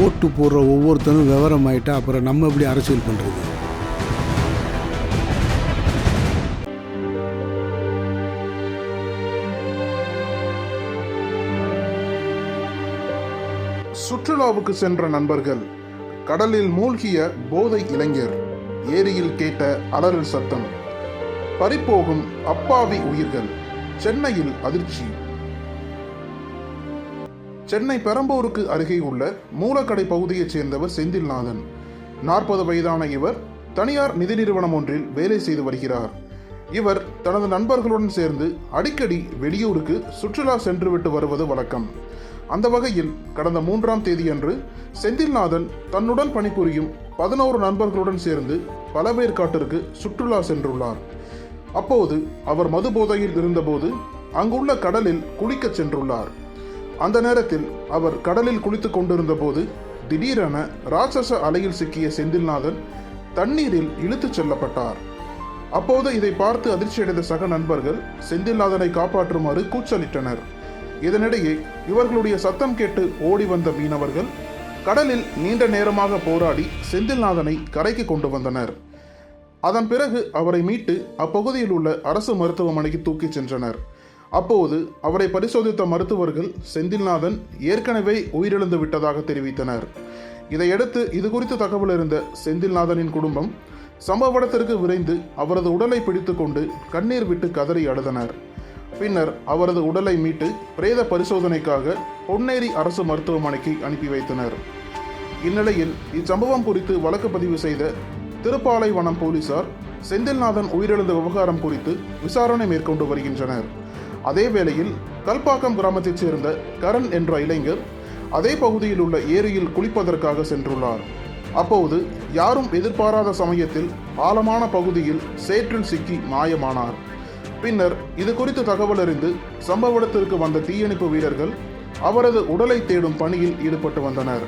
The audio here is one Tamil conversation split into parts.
ஓட்டு போடுற ஒவ்வொருத்தரும் விவரமாயிட்டா அப்புறம் நம்ம எப்படி அரசியல் பண்ணுறது? சுற்றுலாவுக்கு சென்ற நண்பர்கள், கடலில் மூழ்கிய போதை இளைஞர், ஏரியில் கேட்ட அலறல் சத்தம், பறிபோகும் அப்பாவி உயிர்கள், சென்னையில் அதிர்ச்சி. சென்னை பெரம்பூருக்கு அருகே உள்ள மூலக்கடை பகுதியைச் சேர்ந்தவர் செந்தில்நாதன். 40 வயதான இவர் தனியார் நிதி நிறுவனம் ஒன்றில் வேலை செய்து வருகிறார். இவர் தனது நண்பர்களுடன் சேர்ந்து அடிக்கடி வெளியூருக்கு சுற்றுலா சென்றுவிட்டு வருவது வழக்கம். அந்த வகையில் கடந்த 3ஆம் தேதியன்று செந்தில்நாதன் தன்னுடன் பணிபுரியும் 11 நண்பர்களுடன் சேர்ந்து பழவேற்காட்டிற்கு சுற்றுலா சென்றுள்ளார். அப்போது அவர் மது போதையில் இருந்தபோது அங்குள்ள கடலில் குளிக்கச் சென்றுள்ளார். அந்த நேரத்தில் அவர் கடலில் குளித்துக் கொண்டிருந்த போது திடீரென ராட்சச அலையில் சிக்கிய செந்தில்நாதன் தண்ணீரில் இழுத்துச் செல்லப்பட்டார். அப்போது இதை பார்த்து அதிர்ச்சியடைந்த சக நண்பர்கள் செந்தில்நாதனை காப்பாற்றுமாறு கூச்சலிட்டனர். இதனிடையே இவர்களுடைய சத்தம் கேட்டு ஓடி வந்த மீனவர்கள் கடலில் நீண்ட நேரமாக போராடி செந்தில்நாதனை கரைக்கு கொண்டு வந்தனர். அதன் பிறகு அவரை மீட்டு அப்பகுதியில் உள்ள அரசு மருத்துவமனைக்கு தூக்கிச் சென்றனர். அப்போது அவரை பரிசோதித்த மருத்துவர்கள் செந்தில்நாதன் ஏற்கனவே உயிரிழந்து விட்டதாக தெரிவித்தனர். இதையடுத்து இது குறித்து தகவல் அறிந்த செந்தில்நாதனின் குடும்பம் சம்பவ இடத்திற்கு விரைந்து அவரது உடலை பிடித்து கொண்டு கண்ணீர் விட்டு கதறி அழுதனர். பின்னர் அவரது உடலை மீட்டு பிரேத பரிசோதனைக்காக பொன்னேரி அரசு மருத்துவமனைக்கு அனுப்பி வைத்தனர். இந்நிலையில் இச்சம்பவம் குறித்து வழக்கு பதிவு செய்த திருப்பாலைவனம் போலீசார் செந்தில்நாதன் உயிரிழந்த விவகாரம் குறித்து விசாரணை மேற்கொண்டு வருகின்றனர். அதே வேளையில் கல்பாக்கம் கிராமத்தைச் சேர்ந்த கரண் என்ற இளைஞர் அதே பகுதியில் உள்ள ஏரியில் குளிப்பதற்காக சென்றுள்ளார். அப்போது யாரும் எதிர்பாராத சமயத்தில் ஆழமான பகுதியில் சேற்றில் சிக்கி மாயமானார். பின்னர் இது குறித்து தகவல் அறிந்து சம்பவ இடத்திற்கு வந்த தீயணைப்பு வீரர்கள் அவரது உடலை தேடும் பணியில் ஈடுபட்டு வந்தனர்.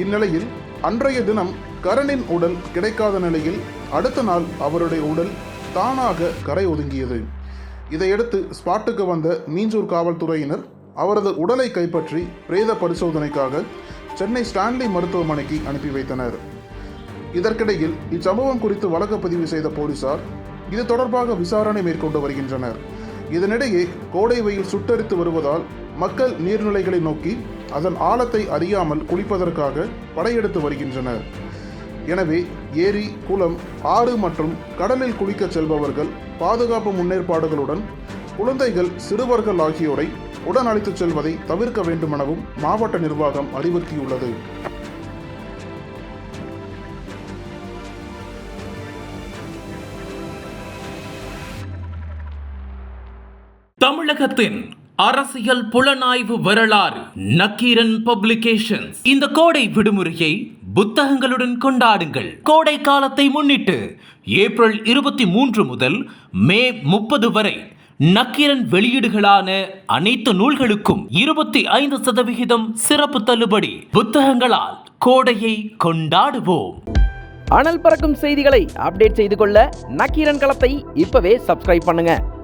இந்நிலையில் அன்றைய தினம் கரணின் உடல் கிடைக்காத நிலையில் அடுத்த நாள் அவருடைய உடல் தானாக கரை ஒதுங்கியது. இதையடுத்து ஸ்பாட்டுக்கு வந்த மீஞ்சூர் காவல்துறையினர் அவரது உடலை கைப்பற்றி பிரேத பரிசோதனைக்காக சென்னை ஸ்டான்லி மருத்துவமனைக்கு அனுப்பி வைத்தனர். இதற்கிடையில் இச்சம்பவம் குறித்து வழக்கு பதிவு செய்த போலீசார் இது தொடர்பாக விசாரணை மேற்கொண்டு வருகின்றனர். இதனிடையே கோடை வெயில் சுட்டரித்து வருவதால் மக்கள் நீர்நிலைகளை நோக்கி அதன் ஆழத்தை அறியாமல் குளிப்பதற்காக படையெடுத்து வருகின்றனர். எனவே ஏரி, குளம், ஆறு மற்றும் கடலில் குளிக்கச் செல்பவர்கள் பாதுகாப்பு முன்னேற்பாடுகளுடன் குழந்தைகள், சிறுவர்கள் ஆகியோரை உடன் அழைத்துச் செல்வதை தவிர்க்க வேண்டுமெனவும் மாவட்ட நிர்வாகம் அறிவுறுத்தியுள்ளது. தமிழகத்தின் அரசியல் புலனாய்வு வரலாறு நக்கீரன் பப்ளிகேஷன்ஸ். இந்த கோடை விடுமுறையை புத்தகங்களுடன் கொண்டாடுங்கள். கோடை காலத்தை முன்னிட்டு ஏப்ரல் 23 முதல் மே 30 வரை நக்கீரன் வெளியீடுகளான அனைத்து நூல்களுக்கும் 25% சிறப்பு தள்ளுபடி. புத்தகங்களால் கோடையை கொண்டாடுவோம். அனல் பறக்கும் செய்திகளை அப்டேட் செய்து கொள்ள நக்கீரன் களத்தை இப்பவே சப்ஸ்கிரைப் பண்ணுங்க.